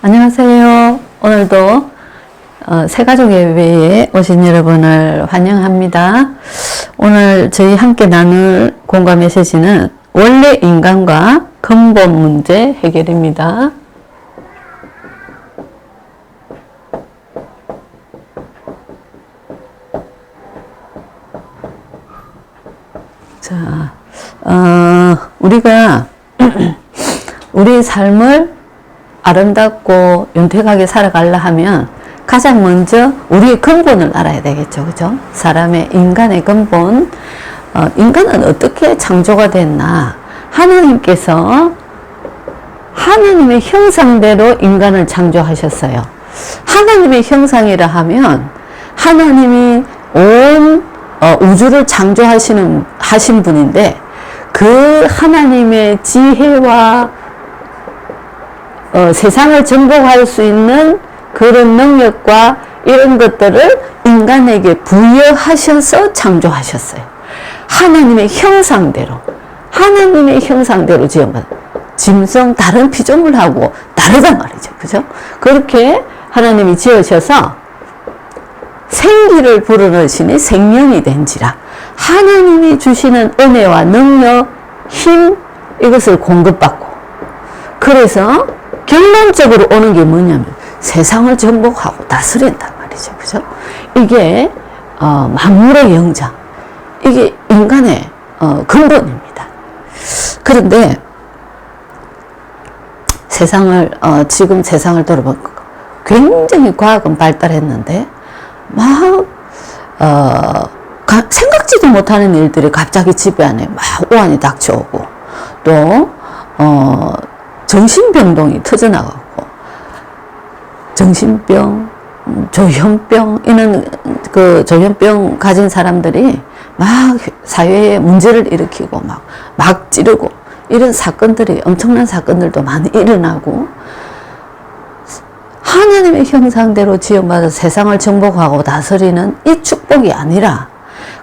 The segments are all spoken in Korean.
안녕하세요. 오늘도 새가족예배에 오신 여러분을 환영합니다. 오늘 저희 함께 나눌 공과 메시지는 원래 인간과 근본 문제 해결입니다. 자, 우리가 우리 삶을 아름답고 윤택하게 살아가려 하면 가장 먼저 우리의 근본을 알아야 되겠죠. 그죠? 사람의 인간의 근본, 인간은 어떻게 창조가 됐나? 하나님께서 하나님의 형상대로 인간을 창조하셨어요. 하나님의 형상이라 하면 하나님이 온 우주를 하신 분인데 그 하나님의 지혜와 세상을 정복할 수 있는 그런 능력과 이런 것들을 인간에게 부여하셔서 창조하셨어요. 하나님의 형상대로 지어본 짐승 다른 피조물하고 다르단 말이죠. 그죠? 그렇게 하나님이 지으셔서 생기를 불어넣으시니 생명이 된지라. 하나님이 주시는 은혜와 능력, 힘, 이것을 공급받고, 그래서 결론적으로 오는 게 뭐냐면 세상을 정복하고 다스린단 말이죠. 그죠? 이게 만물의 영장, 이게 인간의 근본입니다. 그런데 지금 세상을 돌아보면 굉장히 과학은 발달했는데 막 생각지도 못하는 일들이 갑자기 집에 안에 막 오한이 닥쳐오고, 또 정신병동이 터져나가고, 정신병, 조현병, 이런 조현병 가진 사람들이 막 사회에 문제를 일으키고 막 찌르고, 이런 사건들이, 엄청난 사건들도 많이 일어나고, 하나님의 형상대로 지음받아 세상을 정복하고 다스리는 이 축복이 아니라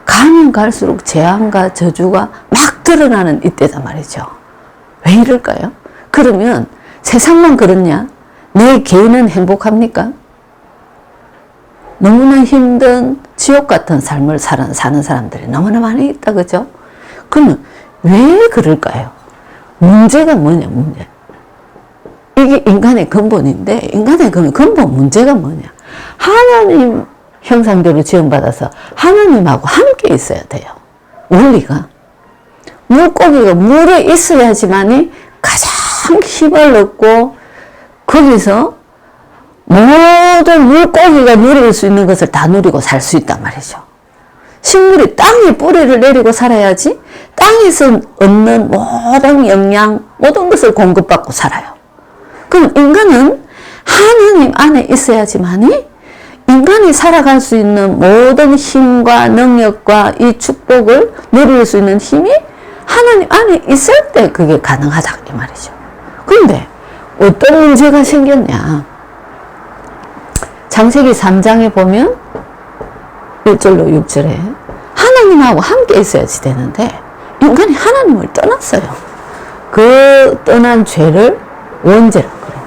가면 갈수록 재앙과 저주가 막 드러나는 이때단 말이죠. 왜 이럴까요? 그러면 세상만 그렇냐? 내 개인은 행복합니까? 너무나 힘든 지옥 같은 삶을 사는 사람들이 너무나 많이 있다, 그죠? 그러면 왜 그럴까요? 문제가 뭐냐, 문제. 이게 인간의 근본인데, 인간의 근본 문제가 뭐냐? 하나님 형상대로 지음받아서 하나님하고 함께 있어야 돼요. 원리가. 물고기가 물에 있어야지만이 가장 힘을 얻고, 거기서 모든 물고기가 누릴 수 있는 것을 다 누리고 살 수 있단 말이죠. 식물이 땅에 뿌리를 내리고 살아야지 땅에서 얻는 모든 영양, 모든 것을 공급받고 살아요. 그럼 인간은 하나님 안에 있어야지만이 인간이 살아갈 수 있는 모든 힘과 능력과 이 축복을 누릴 수 있는 힘이 하나님 안에 있을 때 그게 가능하다, 이 말이죠. 그런데 어떤 문제가 생겼냐? 창세기 3장에 보면 1절로 6절에 하나님하고 함께 있어야지 되는데 인간이 하나님을 떠났어요. 그 떠난 죄를 원죄라고 그래요.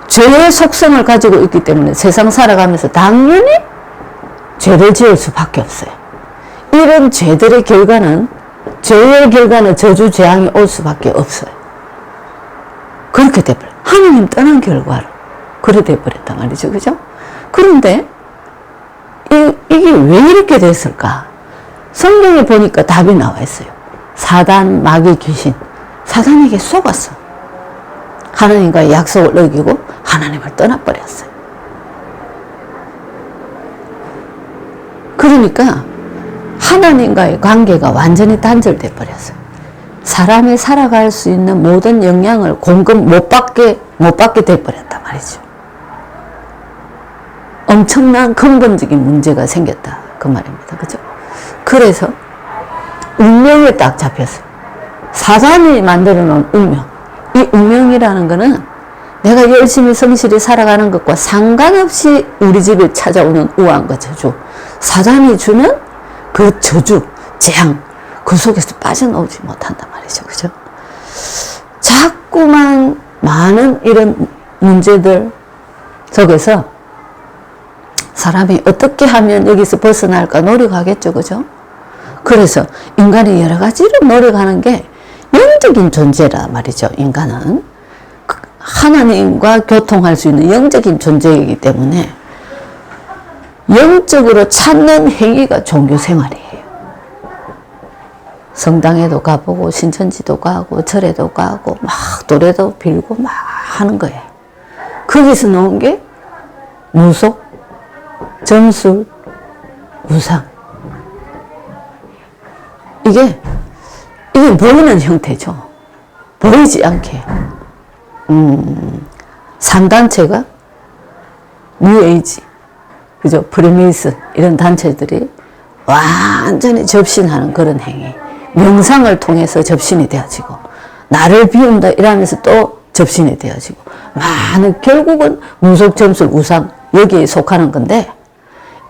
죄의 속성을 가지고 있기 때문에 세상 살아가면서 당연히 죄를 지을 수밖에 없어요. 이런 죄의 결과는 저주, 재앙이 올 수밖에 없어요. 그렇게 돼버려요. 하나님 떠난 결과로 그래 돼버렸단 말이죠. 그죠? 그런데 이게 왜 이렇게 됐을까? 성경에 보니까 답이 나와 있어요. 사단, 마귀, 귀신. 사단에게 속았어. 하나님과의 약속을 어기고 하나님을 떠나버렸어요. 그러니까 하나님과의 관계가 완전히 단절돼 버렸어요. 사람이 살아갈 수 있는 모든 영향을 공급 못 받게 돼 버렸단 말이죠. 엄청난 근본적인 문제가 생겼다, 그 말입니다. 그죠? 그래서 운명에 딱 잡혔어요. 사단이 만들어 놓은 운명. 이 운명이라는 거는 내가 열심히 성실히 살아가는 것과 상관없이 우리 집에 찾아오는 우환과 저주, 사단이 주는 그 저주, 재앙, 그 속에서 빠져나오지 못한단 말이죠. 그죠? 자꾸만 많은 이런 문제들 속에서 사람이 어떻게 하면 여기서 벗어날까 노력하겠죠, 그죠? 그래서 인간이 여러 가지로 노력하는 게 영적인 존재라 말이죠. 인간은 하나님과 교통할 수 있는 영적인 존재이기 때문에 영적으로 찾는 행위가 종교 생활이에요. 성당에도 가보고 신천지도 가고 절에도 가고 막 노래도 빌고 막 하는 거예요. 거기서 나온 게 무속, 점술, 우상. 이게 보이는 형태죠. 보이지 않게. 3단체가 뉴에이지, 그죠? 프리메이슨 이런 단체들이 완전히 접신하는 그런 행위. 명상을 통해서 접신이 되어지고 나를 비운다 이러면서 또 접신이 되어지고 많은 결국은 무속, 점술, 우상 여기에 속하는 건데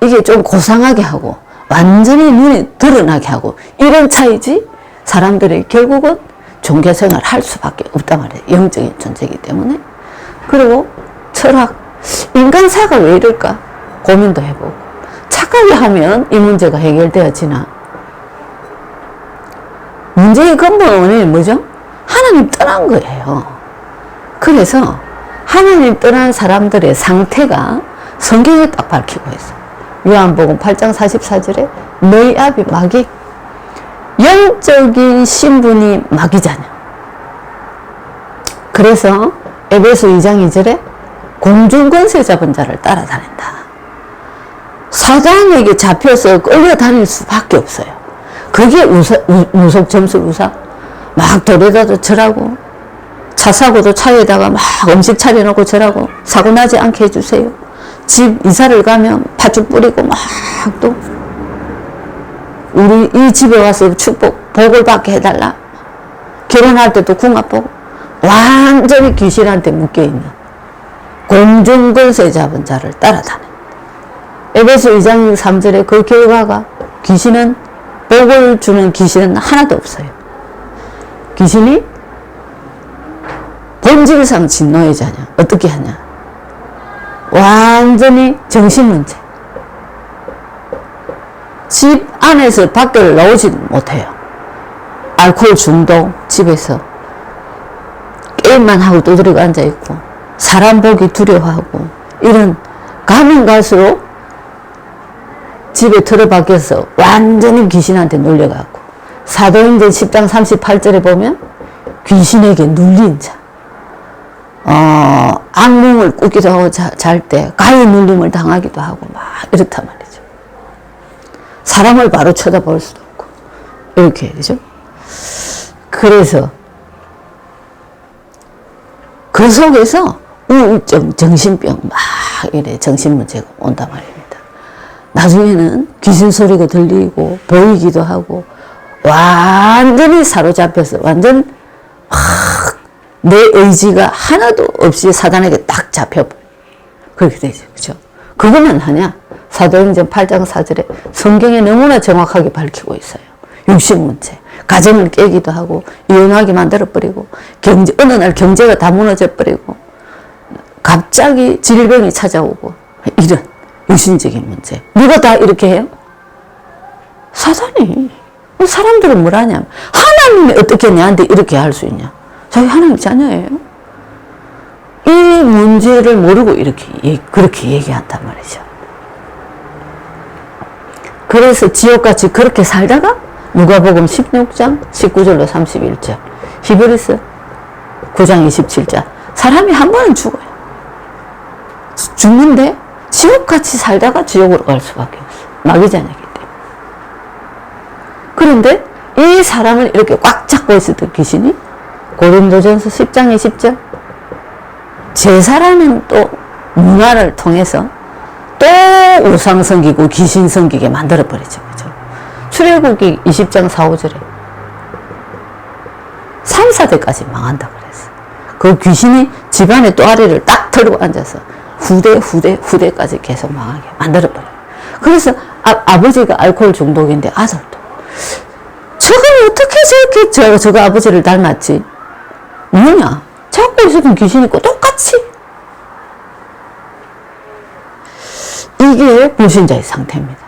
이게 좀 고상하게 하고 완전히 눈에 드러나게 하고 이런 차이지 사람들이 결국은 종교생활을 할 수밖에 없단 말이에요. 영적인 존재이기 때문에. 그리고 철학, 인간사가 왜 이럴까 고민도 해보고 착하게 하면 이 문제가 해결되어지나. 문제의 근본 원인이 뭐죠? 하나님 떠난 거예요. 그래서 하나님 떠난 사람들의 상태가 성경에 딱 밝히고 있어요. 요한복음 8장 44절에 너희 아비 마귀, 영적인 신분이 마귀잖아. 그래서 에베소 2장 2절에 공중권세 잡은 자를 따라다닌다. 사단에게 잡혀서 끌려다닐 수밖에 없어요. 그게 무속, 점술, 우상. 막 돌에다도 절하고 차 사고도 차에다가 막 음식 차려놓고 절하고 사고 나지 않게 해주세요. 집 이사를 가면 팥죽 뿌리고 막 또 우리 이 집에 와서 축복 복을 받게 해달라. 결혼할 때도 궁합 보고 완전히 귀신한테 묶여있는 공중권세 잡은 자를 따라다니. 에베소 2장 3절에 그 결과가 귀신은 복을 주는 귀신은 하나도 없어요. 귀신이 본질상 진노의 자냐. 어떻게 하냐. 완전히 정신문제. 집 안에서 밖을 나오지 못해요. 알코올 중독, 집에서 게임만 하고 두드리고 앉아있고 사람 보기 두려워하고 이런 가면 갈수록 집에 틀어박혀서 완전히 귀신한테 눌려가고 사도행전 10장 38절에 보면 귀신에게 눌린 자, 악몽을 꾸기도 하고 잘 때 가위 눌림을 당하기도 하고 막 이렇단 말이죠. 사람을 바로 쳐다볼 수도 없고 이렇게 되죠. 그래서 그 속에서 우울증, 정신병 막 이래 정신문제가 온단 말입니다. 나중에는 귀신 소리가 들리고 보이기도 하고 완전히 사로잡혀서 완전 내 의지가 하나도 없이 사단에게 딱 잡혀버려. 그렇게 되죠. 그죠? 그것만 하냐? 사도행전 8장 4절에 성경에 너무나 정확하게 밝히고 있어요. 육신문제. 가정을 깨기도 하고 이혼하게 만들어버리고 어느 날 경제가 다 무너져버리고 갑자기 질병이 찾아오고 이런 육신적인 문제. 누가 다 이렇게 해요? 사단이. 사람들은 뭘 하냐면 하나님이 어떻게 내한테 이렇게 할 수 있냐. 자기 하나님 자녀예요. 이 문제를 모르고 그렇게 얘기한단 말이죠. 그래서 지옥같이 그렇게 살다가 누가복음 16장 19절로 31절, 히브리서 9장 27절, 사람이 한 번은 죽어요. 죽는데 지옥같이 살다가 지옥으로 갈 수밖에 없어요. 마귀자녀이기 때문에. 그런데 이 사람을 이렇게 꽉 잡고 있었던 귀신이 고린도전서 10장 20절, 제사라는 또 문화를 통해서 또 우상 섬기고 귀신 섬기게 만들어버리죠. 그죠? 출애굽기 20장 4, 5절에 3, 4대까지 망한다 그랬어요. 그 귀신이 집안의 또아리를 딱 들고 앉아서 후대까지 계속 망하게 만들어버려요. 그래서 아버지가 알코올 중독인데 아들도 저건 어떻게 저렇게 저거 아버지를 닮았지? 뭐냐? 잡고 있었던 귀신이 있고 똑같이. 이게 불신자의 상태입니다.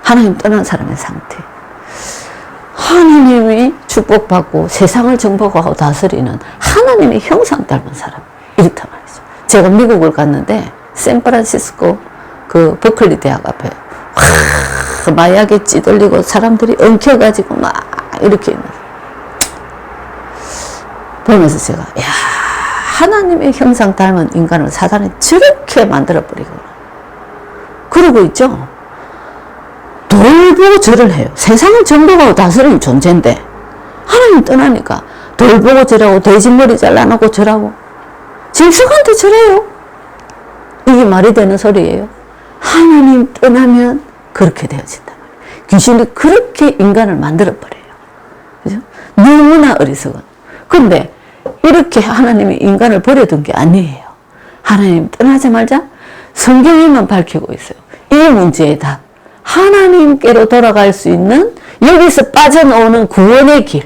하나님 떠난 사람의 상태. 하나님이 축복받고 세상을 정복하고 다스리는 하나님의 형상 닮은 사람. 이렇단 말이죠. 제가 미국을 갔는데 샌프란시스코 그 버클리 대학 앞에 마약에 찌들리고 사람들이 엉켜가지고 막 이렇게 있는 보면서 제가 야, 하나님의 형상 닮은 인간을 사단이 저렇게 만들어버리구나. 그러고 있죠. 돌 보고 절을 해요. 세상을 정복하고 다스리는 존재인데 하나님 떠나니까 돌 보고 절하고 돼지머리 잘라놓고 절하고 짐승한테 절해요. 이게 말이 되는 소리예요. 하나님 떠나면 그렇게 되어진다. 귀신이 그렇게 인간을 만들어버려요. 그죠? 너무나 어리석은. 근데 이렇게 하나님이 인간을 버려둔 게 아니에요. 하나님 떠나자마자 성경에만 밝히고 있어요. 이 문제의 답. 하나님께로 돌아갈 수 있는 여기서 빠져나오는 구원의 길.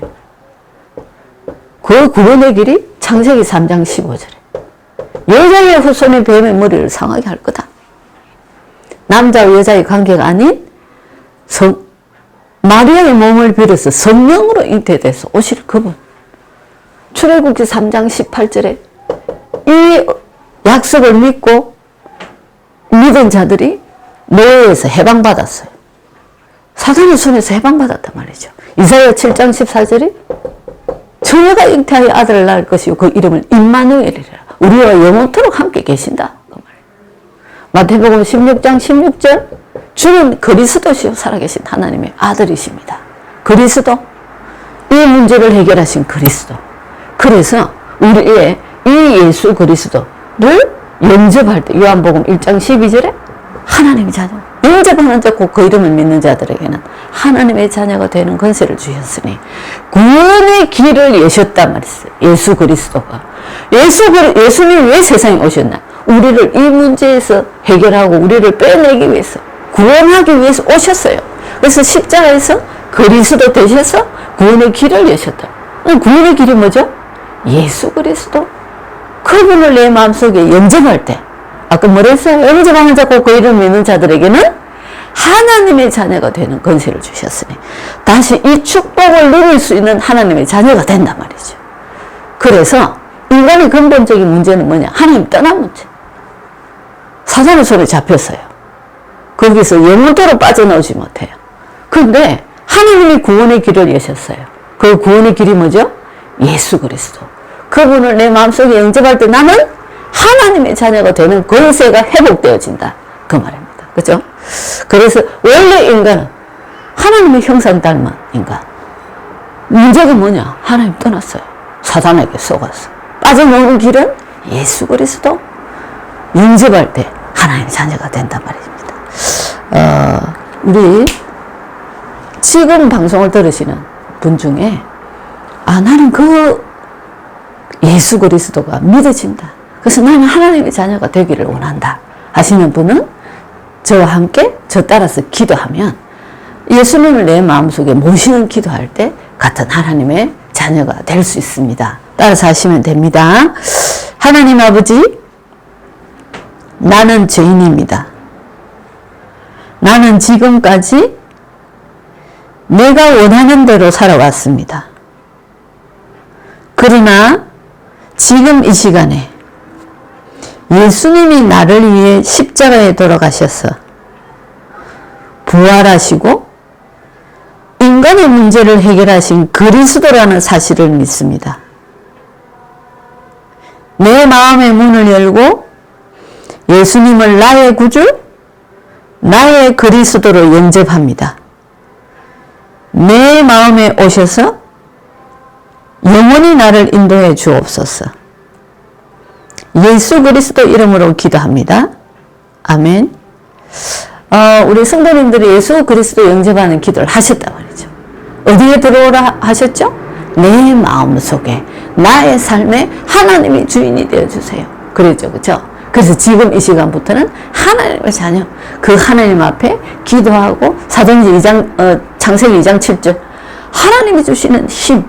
그 구원의 길이 창세기 3장 15절에 여자의 후손의 뱀의 머리를 상하게 할 거다. 남자와 여자의 관계가 아닌 마리아의 몸을 빌어서 성령으로 잉태돼서 오실 그분. 출애굽기 3장 18절에 이 약속을 믿고 믿은 자들이 노예에서 해방받았어요. 사단의 손에서 해방받았단 말이죠. 이사야 7장 14절에 처녀가 잉태하여 아들을 낳을 것이요 그 이름을 임마누엘이라. 우리와 영원토록 함께 계신다. 그 마태복음 16장 16절 주는 그리스도시요 살아계신 하나님의 아들이십니다. 그리스도. 이 문제를 해결하신 그리스도. 그래서 우리의 이 예수 그리스도를 영접할 때 요한복음 1장 12절에 하나님의 자녀, 영접하는 자 곧 그 이름을 믿는 자들에게는 하나님의 자녀가 되는 권세를 주셨으니 구원의 길을 여셨단 말이었어요. 예수 그리스도가. 예수님이 왜 세상에 오셨나? 우리를 이 문제에서 해결하고 우리를 빼내기 위해서, 구원하기 위해서 오셨어요. 그래서 십자가에서 그리스도 되셔서 구원의 길을 여셨다. 구원의 길이 뭐죠? 예수 그리스도. 그분을 내 마음속에 영접할 때, 아까 뭐라 했어요? 영접하는 자 곧 그 이름을 믿는 자들에게는 하나님의 자녀가 되는 권세를 주셨으니 다시 이 축복을 누릴 수 있는 하나님의 자녀가 된단 말이죠. 그래서 인간의 근본적인 문제는 뭐냐? 하나님 떠난 문제. 사단의 손에 잡혔어요. 거기서 영원토록 빠져나오지 못해요. 그런데 하나님이 구원의 길을 여셨어요. 그 구원의 길이 뭐죠? 예수 그리스도. 그분을 내 마음속에 영접할 때 나는 하나님의 자녀가 되는 권세가 회복되어진다. 그 말입니다. 그죠? 그래서 원래 인간은 하나님의 형상 닮은 인간. 문제가 뭐냐? 하나님 떠났어요. 사단에게 속았어. 빠져나오는 길은 예수 그리스도. 영접할 때 하나님의 자녀가 된단 말입니다. 우리 지금 방송을 들으시는 분 중에 나는 그 예수 그리스도가 믿어진다. 그래서 나는 하나님의 자녀가 되기를 원한다 하시는 분은 저와 함께 저 따라서 기도하면 예수님을 내 마음속에 모시는 기도할 때 같은 하나님의 자녀가 될 수 있습니다. 따라서 하시면 됩니다. 하나님 아버지, 나는 죄인입니다. 나는 지금까지 내가 원하는 대로 살아왔습니다. 그러나 지금 이 시간에 예수님이 나를 위해 십자가에 돌아가셔서 부활하시고 인간의 문제를 해결하신 그리스도라는 사실을 믿습니다. 내 마음의 문을 열고 예수님을 나의 구주, 나의 그리스도로 영접합니다. 내 마음에 오셔서 영원히 나를 인도해 주옵소서. 예수 그리스도 이름으로 기도합니다. 아멘. 우리 성도님들이 예수 그리스도 영접하는 기도를 하셨단 말이죠. 어디에 들어오라 하셨죠? 내 마음속에, 나의 삶에 하나님이 주인이 되어주세요. 그랬죠. 그렇죠? 그래서 지금 이 시간부터는 하나님의 자녀, 그 하나님 앞에 기도하고 사도행전 2장, 창세기 2장 7절 하나님이 주시는 힘,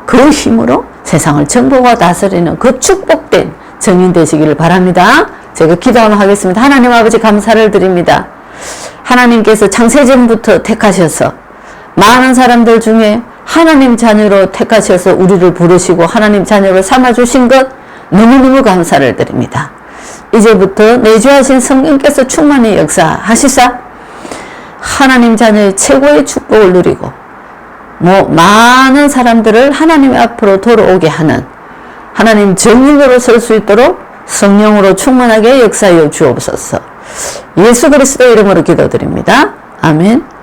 그 힘으로 세상을 정복하고 다스리는 그 축복된 정인 되시기를 바랍니다. 제가 기도 한번 하겠습니다. 하나님 아버지 감사를 드립니다. 하나님께서 창세전부터 택하셔서 많은 사람들 중에 하나님 자녀로 택하셔서 우리를 부르시고 하나님 자녀로 삼아주신 것 너무너무 감사를 드립니다. 이제부터 내주하신 성령께서 충만히 역사하시사 하나님 자녀의 최고의 축복을 누리고 많은 사람들을 하나님 앞으로 돌아오게 하는 하나님 정인으로 설 수 있도록 성령으로 충만하게 역사하여 주옵소서. 예수 그리스도 이름으로 기도드립니다. 아멘.